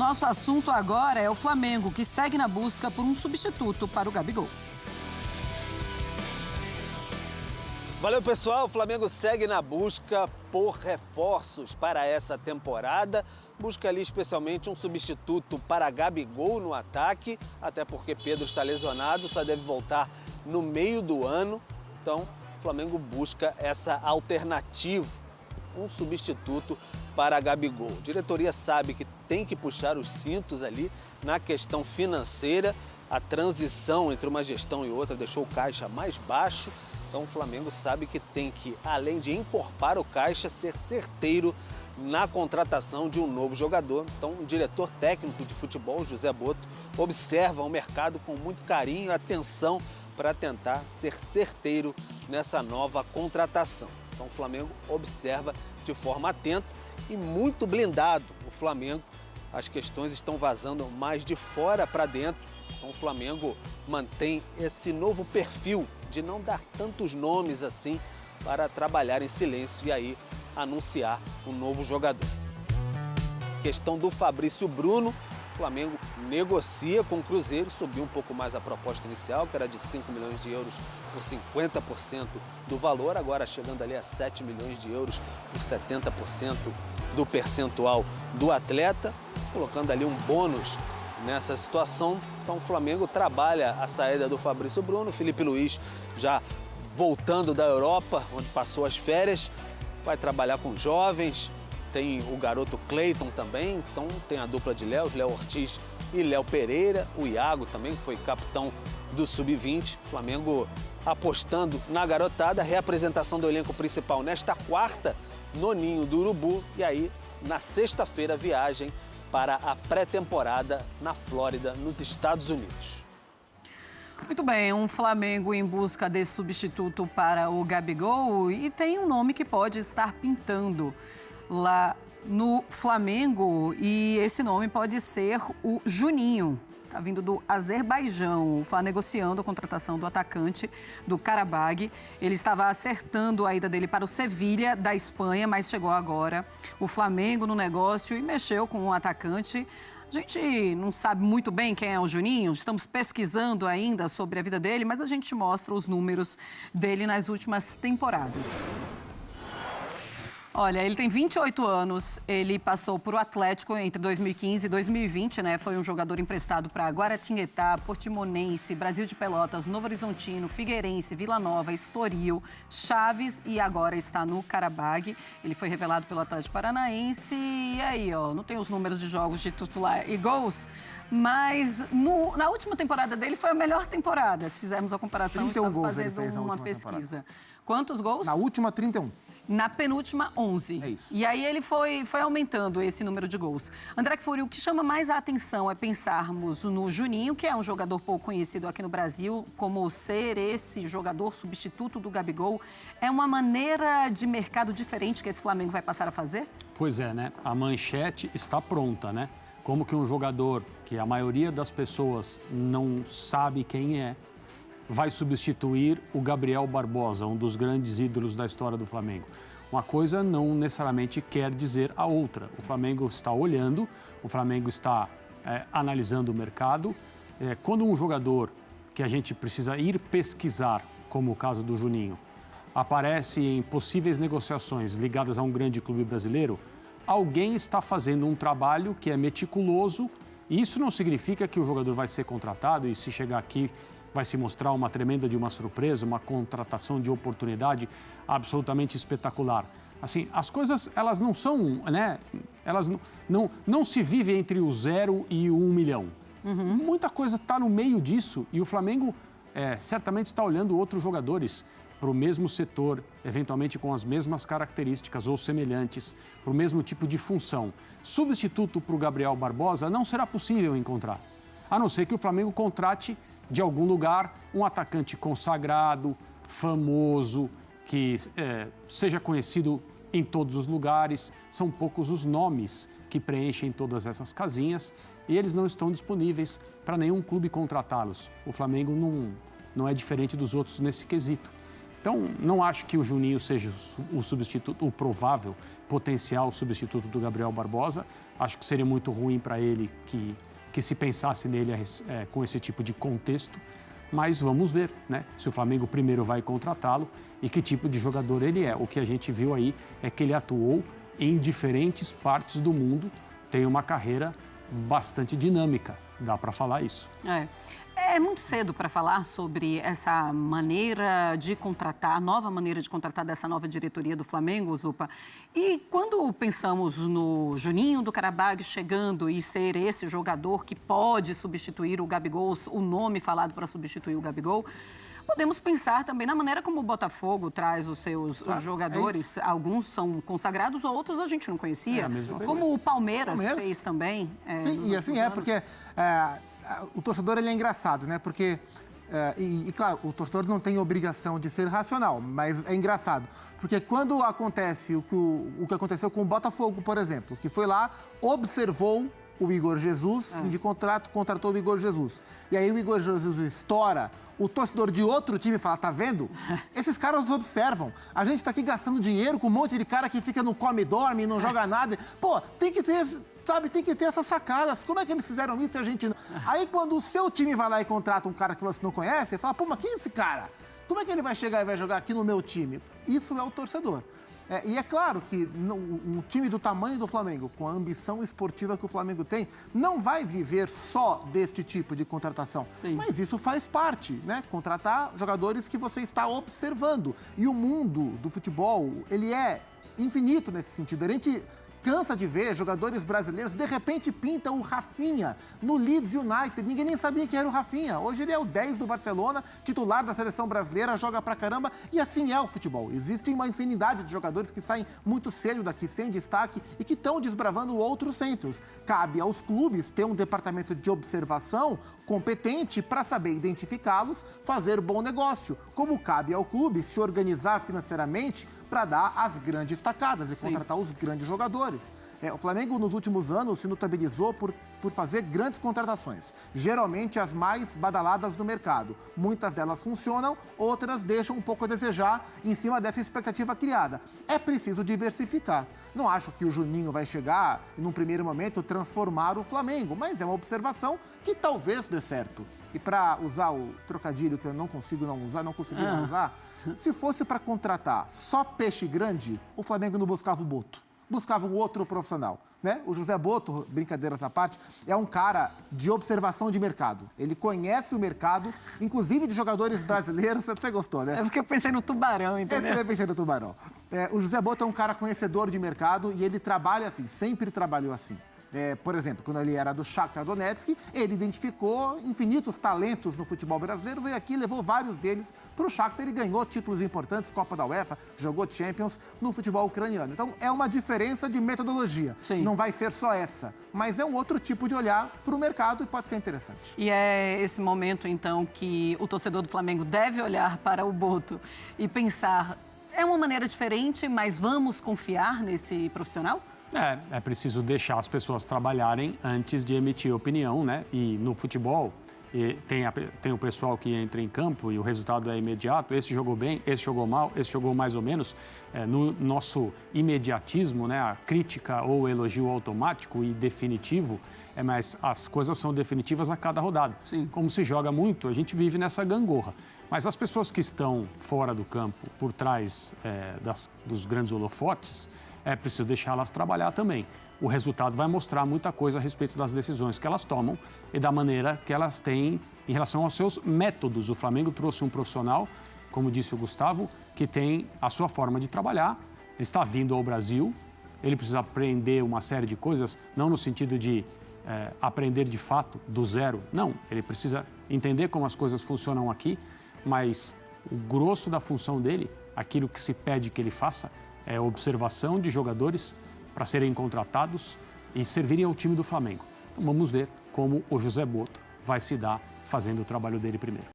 nosso assunto agora é o Flamengo, que segue na busca por um substituto para o Gabigol. Valeu, pessoal. O Flamengo segue na busca por reforços para essa temporada. Busca ali especialmente um substituto para Gabigol no ataque, até porque Pedro está lesionado, só deve voltar no meio do ano. Então, o Flamengo busca essa alternativa, um substituto para Gabigol. A diretoria sabe que tem que puxar os cintos ali na questão financeira. A transição entre uma gestão e outra deixou o caixa mais baixo. Então o Flamengo sabe que tem que, além de encorpar o caixa, ser certeiro na contratação de um novo jogador. Então o diretor técnico de futebol, José Boto, observa o mercado com muito carinho e atenção para tentar ser certeiro nessa nova contratação. Então o Flamengo observa de forma atenta e muito blindado. O Flamengo, as questões estão vazando mais de fora para dentro. Então o Flamengo mantém esse novo perfil de não dar tantos nomes assim para trabalhar em silêncio e aí anunciar um novo jogador. Questão do Fabrício Bruno, o Flamengo negocia com o Cruzeiro, subiu um pouco mais a proposta inicial, que era de 5 milhões de euros por 50% do valor, agora chegando ali a 7 milhões de euros por 70% do percentual do atleta, colocando ali um bônus nessa situação. Então o Flamengo trabalha a saída do Fabrício Bruno, Felipe Luiz já voltando da Europa, onde passou as férias, vai trabalhar com jovens, tem o garoto Cleiton também, então tem a dupla de Léo Ortiz e Léo Pereira, o Iago também, que foi capitão do Sub-20, Flamengo apostando na garotada, reapresentação do elenco principal nesta quarta, no Ninho do Urubu, e aí na sexta-feira viagem para a pré-temporada na Flórida, nos Estados Unidos. Muito bem, um Flamengo em busca desse substituto para o Gabigol e tem um nome que pode estar pintando lá no Flamengo e esse nome pode ser o Juninho. Está vindo do Azerbaijão, está negociando a contratação do atacante do Qarabag. Ele estava acertando a ida dele para o Sevilha, da Espanha, mas chegou agora o Flamengo no negócio e mexeu com o atacante. A gente não sabe muito bem quem é o Juninho, estamos pesquisando ainda sobre a vida dele, mas a gente mostra os números dele nas últimas temporadas. Olha, ele tem 28 anos, ele passou por o Atlético entre 2015 e 2020, né? Foi um jogador emprestado para Guaratinguetá, Portimonense, Brasil de Pelotas, Novo Horizontino, Figueirense, Vila Nova, Estoril, Chaves e agora está no Qarabag. Ele foi revelado pelo Atlético Paranaense e aí, ó, não tem os números de jogos de titular e gols, mas na última temporada dele foi a melhor temporada. Se fizermos a comparação, estamos fazendo uma pesquisa. Temporada. Quantos gols? Na última, 31. Na penúltima, 11. É isso. E aí ele foi aumentando esse número de gols. André Kfouri, o que chama mais a atenção é pensarmos no Juninho, que é um jogador pouco conhecido aqui no Brasil, como ser esse jogador substituto do Gabigol. É uma maneira de mercado diferente que esse Flamengo vai passar a fazer? Pois é, né? A manchete está pronta, né? Como que um jogador que a maioria das pessoas não sabe quem é, vai substituir o Gabriel Barbosa, um dos grandes ídolos da história do Flamengo. Uma coisa não necessariamente quer dizer a outra. O Flamengo está olhando, o Flamengo está analisando o mercado. Quando um jogador que a gente precisa ir pesquisar, como o caso do Juninho, aparece em possíveis negociações ligadas a um grande clube brasileiro, alguém está fazendo um trabalho que é meticuloso e isso não significa que o jogador vai ser contratado e se chegar aqui vai se mostrar uma tremenda de uma surpresa, uma contratação de oportunidade absolutamente espetacular. Assim, as coisas, elas não são, né? Elas não se vivem entre o 0 e o 1 milhão. Muita coisa está no meio disso e o Flamengo certamente está olhando outros jogadores para o mesmo setor, eventualmente com as mesmas características ou semelhantes, para o mesmo tipo de função. Substituto para o Gabriel Barbosa não será possível encontrar, a não ser que o Flamengo contrate de algum lugar um atacante consagrado, famoso, que seja conhecido em todos os lugares. São poucos os nomes que preenchem todas essas casinhas e eles não estão disponíveis para nenhum clube contratá-los. O Flamengo não é diferente dos outros nesse quesito. Então, não acho que o Juninho seja o substituto, o provável, potencial substituto do Gabriel Barbosa. Acho que seria muito ruim para ele que se pensasse nele com esse tipo de contexto. Mas vamos ver, né? Se o Flamengo primeiro vai contratá-lo e que tipo de jogador ele é. O que a gente viu aí é que ele atuou em diferentes partes do mundo, tem uma carreira bastante dinâmica, dá para falar isso. É muito cedo para falar sobre essa maneira de contratar, nova maneira de contratar dessa nova diretoria do Flamengo, Zupa. E quando pensamos no Juninho do Carabag chegando e ser esse jogador que pode substituir o Gabigol, o nome falado para substituir o Gabigol, podemos pensar também na maneira como o Botafogo traz os seus jogadores. Alguns são consagrados, outros a gente não conhecia. Como o Palmeiras fez também. Sim, e assim porque o torcedor ele é engraçado, né? Porque, claro, o torcedor não tem obrigação de ser racional, mas é engraçado. Porque quando acontece o que aconteceu com o Botafogo, por exemplo, que foi lá, observou o Igor Jesus, fim de contrato, contratou o Igor Jesus. E aí o Igor Jesus estoura, o torcedor de outro time fala, tá vendo? Esses caras observam. A gente tá aqui gastando dinheiro com um monte de cara que fica no come e dorme, não joga nada. Pô, tem que ter, sabe, tem que ter essas sacadas. Como é que eles fizeram isso e a gente não? Aí quando o seu time vai lá e contrata um cara que você não conhece, você fala, pô, mas quem é esse cara? Como é que ele vai chegar e vai jogar aqui no meu time? Isso é o torcedor. E é claro que um time do tamanho do Flamengo, com a ambição esportiva que o Flamengo tem, não vai viver só deste tipo de contratação. Sim. Mas isso faz parte, né? Contratar jogadores que você está observando. E o mundo do futebol, ele é infinito nesse sentido. A gente cansa de ver jogadores brasileiros, de repente pinta o Rafinha no Leeds United. Ninguém nem sabia que era o Rafinha. Hoje ele é o 10 do Barcelona, titular da seleção brasileira, joga pra caramba. E assim é o futebol. Existe uma infinidade de jogadores que saem muito cedo daqui, sem destaque, e que estão desbravando outros centros. Cabe aos clubes ter um departamento de observação competente para saber identificá-los, fazer bom negócio. Como cabe ao clube se organizar financeiramente para dar as grandes tacadas e contratar os grandes jogadores. O Flamengo, nos últimos anos, se notabilizou por fazer grandes contratações, geralmente as mais badaladas do mercado. Muitas delas funcionam, outras deixam um pouco a desejar em cima dessa expectativa criada. É preciso diversificar. Não acho que o Juninho vai chegar e, num primeiro momento, transformar o Flamengo, mas é uma observação que talvez dê certo. E para usar o trocadilho que eu não consegui não usar, se fosse para contratar só peixe grande, o Flamengo não buscava o Boto. Buscava um outro profissional, né? O José Boto, brincadeiras à parte, é um cara de observação de mercado. Ele conhece o mercado, inclusive de jogadores brasileiros. Você gostou, né? É porque eu pensei no Tubarão, entendeu? Eu também pensei no Tubarão. O José Boto é um cara conhecedor de mercado e ele trabalha assim, sempre trabalhou assim. Por exemplo, quando ele era do Shakhtar Donetsk, ele identificou infinitos talentos no futebol brasileiro, veio aqui, levou vários deles para o Shakhtar e ganhou títulos importantes, Copa da UEFA, jogou Champions no futebol ucraniano. Então, é uma diferença de metodologia. Sim. Não vai ser só essa, mas é um outro tipo de olhar para o mercado e pode ser interessante. E é esse momento, então, que o torcedor do Flamengo deve olhar para o Boto e pensar, é uma maneira diferente, mas vamos confiar nesse profissional? É preciso deixar as pessoas trabalharem antes de emitir opinião, né? E no futebol, tem o pessoal que entra em campo e o resultado é imediato. Esse jogou bem, esse jogou mal, esse jogou mais ou menos. No nosso imediatismo, né? A crítica ou o elogio automático e definitivo, mas as coisas são definitivas a cada rodada. Sim. Como se joga muito, a gente vive nessa gangorra. Mas as pessoas que estão fora do campo, por trás dos grandes holofotes, é preciso deixá-las trabalhar também. O resultado vai mostrar muita coisa a respeito das decisões que elas tomam e da maneira que elas têm em relação aos seus métodos. O Flamengo trouxe um profissional, como disse o Gustavo, que tem a sua forma de trabalhar. Ele está vindo ao Brasil, ele precisa aprender uma série de coisas, não no sentido de aprender de fato do zero. Não, ele precisa entender como as coisas funcionam aqui, mas o grosso da função dele, aquilo que se pede que ele faça, é observação de jogadores para serem contratados e servirem ao time do Flamengo. Então, vamos ver como o José Boto vai se dar fazendo o trabalho dele primeiro.